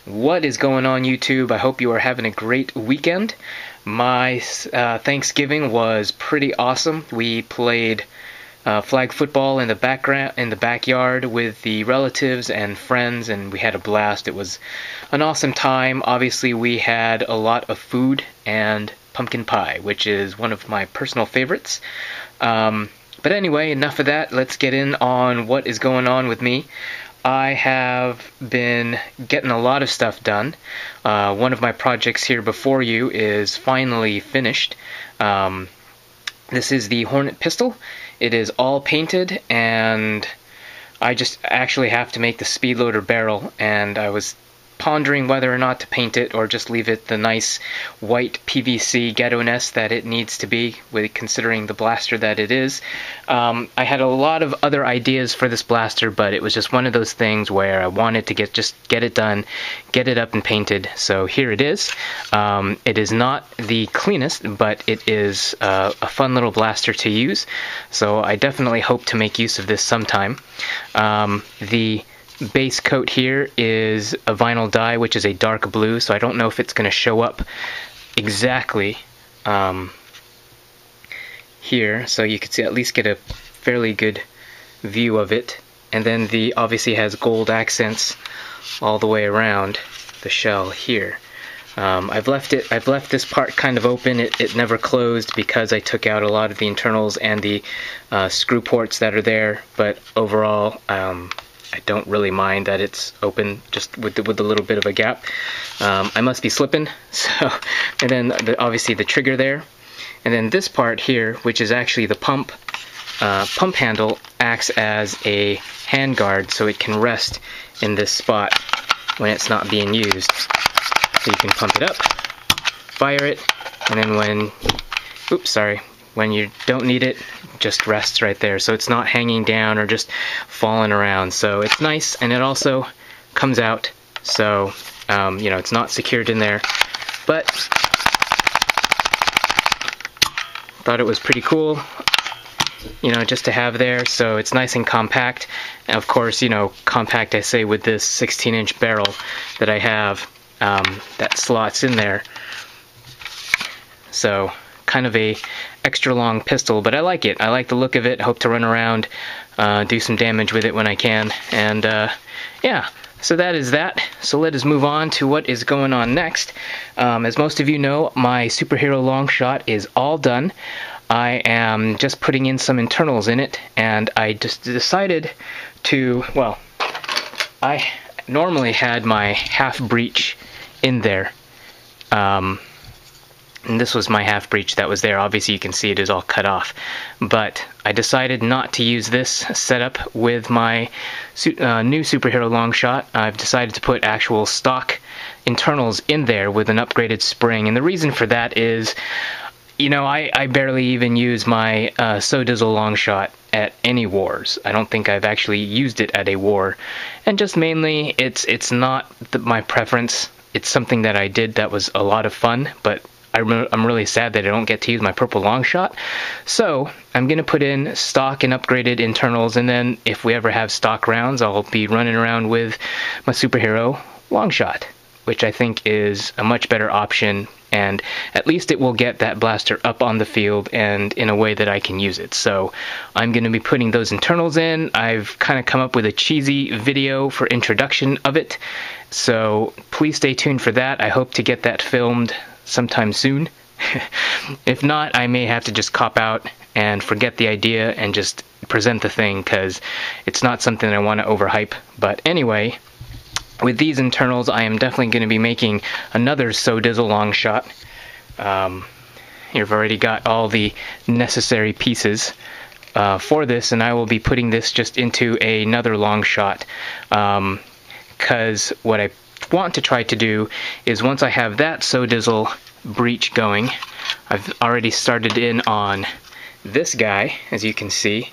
What is going on, YouTube? I hope you are having a great weekend. My Thanksgiving was pretty awesome. We played flag football in the backyard with the relatives and friends, and we had a blast. It was an awesome time. Obviously, we had a lot of food and pumpkin pie, which is one of my personal favorites. But anyway, enough of that. Let's get in on what is going on with me. I have been getting a lot of stuff done. One of my projects here before you is finally finished. This is the Hornet Pistol. It is all painted, and I just actually have to make the speed loader barrel, and I was pondering whether or not to paint it or just leave it the nice white PVC ghetto-ness that it needs to be, with considering the blaster that it is. I had a lot of other ideas for this blaster, but it was just one of those things where I wanted to get it done, get it up and painted. So here it is. It is not the cleanest, but it is a fun little blaster to use. So I definitely hope to make use of this sometime. The base coat here is a vinyl dye, which is a dark blue, so I don't know if it's going to show up exactly here, so you can see, at least get a fairly good view of it. And then the obviously has gold accents all the way around the shell here. I've left this part kind of open. It never closed because I took out a lot of the internals and the screw ports that are there, but overall I don't really mind that it's open, just with a little bit of a gap. I must be slipping. So, and then obviously the trigger there, and then this part here, which is actually the pump handle, acts as a hand guard, so it can rest in this spot when it's not being used. So you can pump it up, fire it, and then when you don't need it, just rests right there, so it's not hanging down or just falling around. So it's nice, and it also comes out, so you know, it's not secured in there, but thought it was pretty cool, you know, just to have there. So it's nice and compact, and of course, you know, compact I say with this 16-inch barrel that I have that slots in there. So kind of a extra long pistol, but I like it. I like the look of it. Hope to run around, do some damage with it when I can, and yeah, so that is that. So let us move on to what is going on next. As most of you know, my superhero long shot is all done. I am just putting in some internals in it, and I just decided to, well, I normally had my half breech in there, and this was my half breech that was there. Obviously you can see it is all cut off, but I decided not to use this setup with my new superhero long shot. I've decided to put actual stock internals in there with an upgraded spring, and the reason for that is, you know, I barely even use my So Dizzle long shot at any wars. I don't think I've actually used it at a war, and just mainly it's not my preference. It's something that I did that was a lot of fun, but I'm really sad that I don't get to use my purple long shot. So I'm going to put in stock and upgraded internals, and then if we ever have stock rounds, I'll be running around with my superhero long shot, which I think is a much better option, and at least it will get that blaster up on the field and in a way that I can use it. So I'm going to be putting those internals in. I've kind of come up with a cheesy video for introduction of it, so please stay tuned for that. I hope to get that filmed sometime soon. If not, I may have to just cop out and forget the idea and just present the thing, because it's not something I want to overhype. But anyway, with these internals, I am definitely going to be making another So Dizzle long shot. You've already got all the necessary pieces for this, and I will be putting this just into another long shot, because what I want to try to do is, once I have that So Dizzle breech going, I've already started in on this guy, as you can see,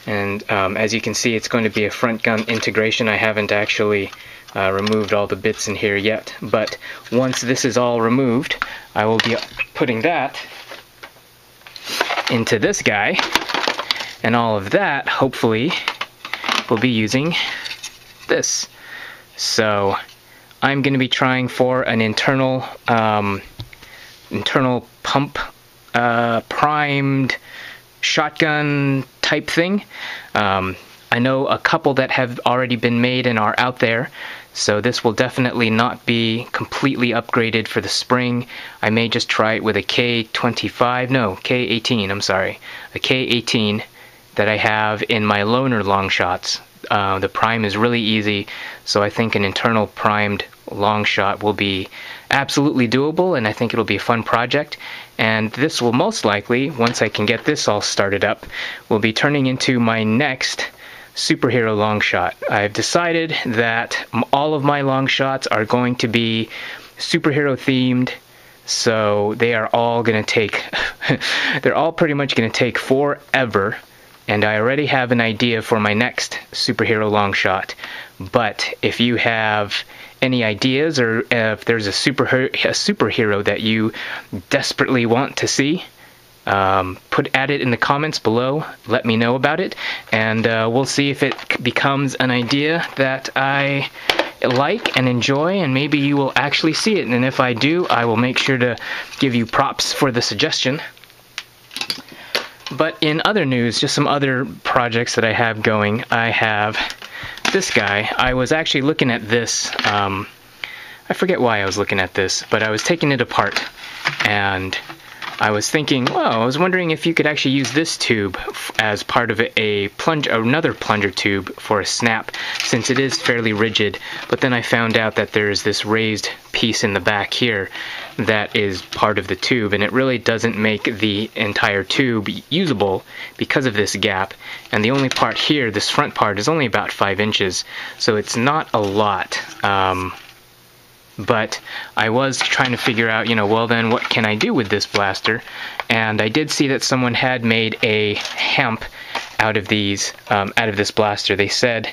and as you can see, it's going to be a front gun integration. I haven't actually removed all the bits in here yet, but once this is all removed, I will be putting that into this guy, and all of that hopefully will be using this So I'm going to be trying for an internal pump primed shotgun type thing. I know a couple that have already been made and are out there, so this will definitely not be completely upgraded for the spring. I may just try it with a K18, I'm sorry, a K18 that I have in my loner long shots. The prime is really easy, so I think an internal primed long shot will be absolutely doable, and I think it'll be a fun project. And this will most likely, once I can get this all started up, will be turning into my next superhero long shot. I've decided that all of my long shots are going to be superhero themed, so they are all going to take they're all pretty much going to take forever, and I already have an idea for my next superhero long shot. But if you have any ideas, or if there's a superhero that you desperately want to see, add it in the comments below. Let me know about it, and we'll see if it becomes an idea that I like and enjoy, and maybe you will actually see it. And if I do, I will make sure to give you props for the suggestion. But in other news, just some other projects that I have going. I have this guy. I was actually looking at this. I forget why I was looking at this, but I was taking it apart, and I was thinking, well, I was wondering if you could actually use this tube as part of another plunger tube for a snap, since it is fairly rigid. But then I found out that there's this raised piece in the back here that is part of the tube, and it really doesn't make the entire tube usable because of this gap. And the only part here, this front part, is only about 5 inches, so it's not a lot. But I was trying to figure out, well then, what can I do with this blaster? And I did see that someone had made a hamp out of this blaster. They said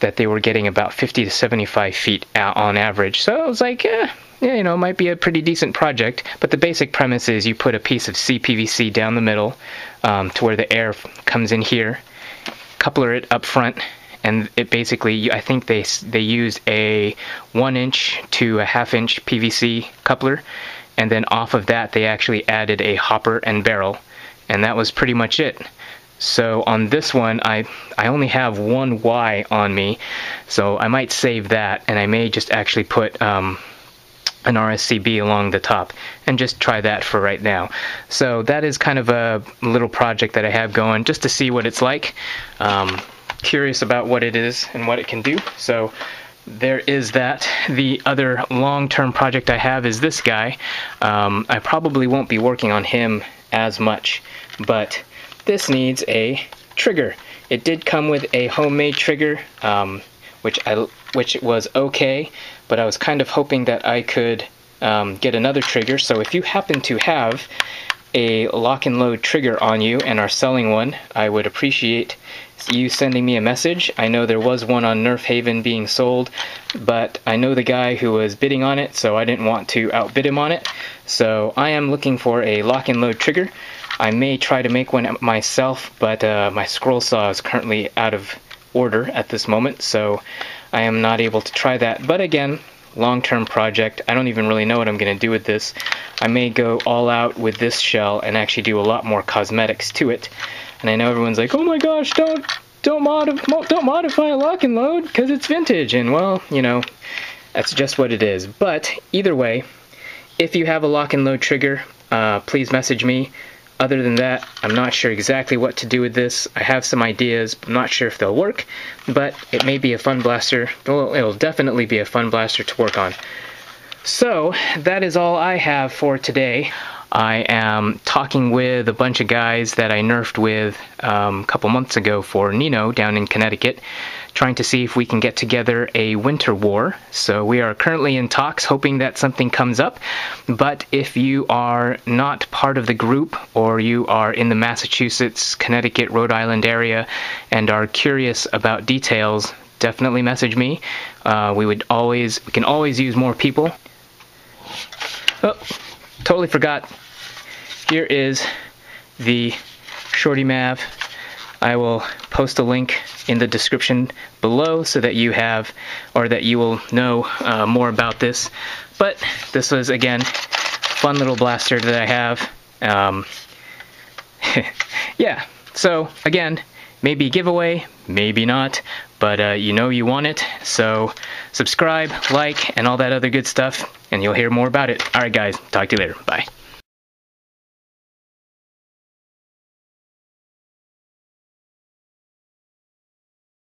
that they were getting about 50 to 75 feet out on average. So I was like, it might be a pretty decent project. But the basic premise is you put a piece of CPVC down the middle to where the air comes in here, coupler it up front, and it basically, I think they used a 1 inch to a ½ inch PVC coupler, and then off of that they actually added a hopper and barrel, and that was pretty much it. So on this one, I only have one Y on me, so I might save that, and I may just actually put an RSCB along the top and just try that for right now. So that is kind of a little project that I have going, just to see what it's like. Curious about what it is and what it can do. So there is that. The other long-term project I have is this guy. I probably won't be working on him as much, but this needs a trigger. It did come with a homemade trigger, which was okay, but I was kind of hoping that I could get another trigger. So if you happen to have a lock and load trigger on you and are selling one, I would appreciate you sending me a message. I know there was one on Nerf Haven being sold, but I know the guy who was bidding on it, so I didn't want to outbid him on it. So I am looking for a lock and load trigger. I may try to make one myself, but my scroll saw is currently out of order at this moment, so I am not able to try that. But again, long-term project. I don't even really know what I'm going to do with this. I may go all out with this shell and actually do a lot more cosmetics to it. And I know everyone's like, oh my gosh, don't modify a lock and load because it's vintage. And well, that's just what it is. But either way, if you have a lock and load trigger, please message me. Other than that, I'm not sure exactly what to do with this. I have some ideas, I'm not sure if they'll work, but it may be a fun blaster. Well, it'll definitely be a fun blaster to work on. So, that is all I have for today. I am talking with a bunch of guys that I nerfed with a couple months ago for Nino down in Connecticut, trying to see if we can get together a winter war. So we are currently in talks, hoping that something comes up. But if you are not part of the group, or you are in the Massachusetts, Connecticut, Rhode Island area and are curious about details, definitely message me. We can always use more people. Oh, totally forgot. Here is the Shorty Mav. I will post a link in the description below so that you have, or that you will know more about this. But this was, again, fun little blaster that I have. Yeah, so again, maybe giveaway, maybe not, but you know you want it, so subscribe, like, and all that other good stuff, and you'll hear more about it. Alright guys, talk to you later. Bye.